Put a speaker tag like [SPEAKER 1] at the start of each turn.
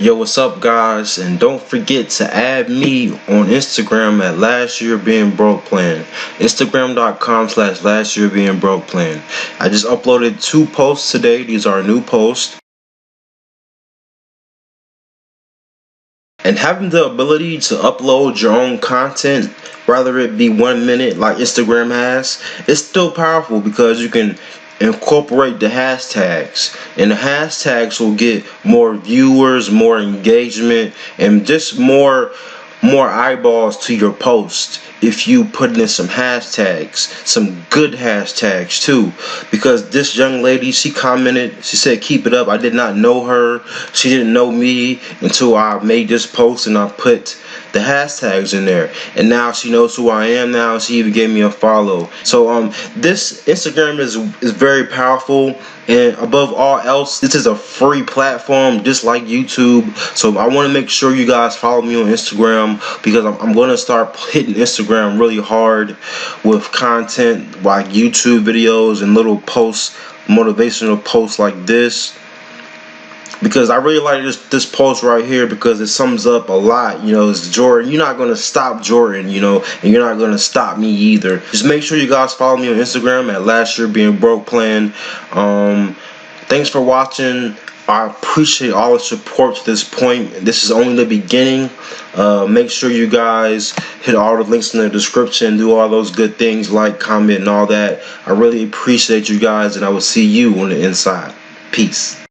[SPEAKER 1] Yo, what's up, guys? And don't forget to add me on Instagram at Last Year Being Broke Plan. Instagram.com/Last Year Being Broke Plan. I just uploaded 2 posts today. These are new posts. And having the ability to upload your own content, rather it be 1 minute like Instagram has, it's still powerful because you can incorporate the hashtags, and the hashtags will get more viewers, more engagement, and just more eyeballs to your post if you put in some hashtags, some good hashtags too. Because this young lady, she commented, she said keep it up. I did not know her, she didn't know me until I made this post and I put the hashtags in there, and now she knows who I am. Now she even gave me a follow. So this Instagram is very powerful, and above all else, this is a free platform just like YouTube. So I want to make sure you guys follow me on Instagram, because I'm going to start hitting Instagram really hard with content like YouTube videos and little posts, motivational posts like this. Because I really like this post right here, because it sums up a lot. You know, it's Jordan. You're not going to stop Jordan, you know, and you're not going to stop me either. Just make sure you guys follow me on Instagram at Last Year Being Broke Plan. Thanks for watching. I appreciate all the support to this point. This is only the beginning. Make sure you guys hit all the links in the description, do all those good things, like, comment, and all that. I really appreciate you guys, and I will see you on the inside. Peace.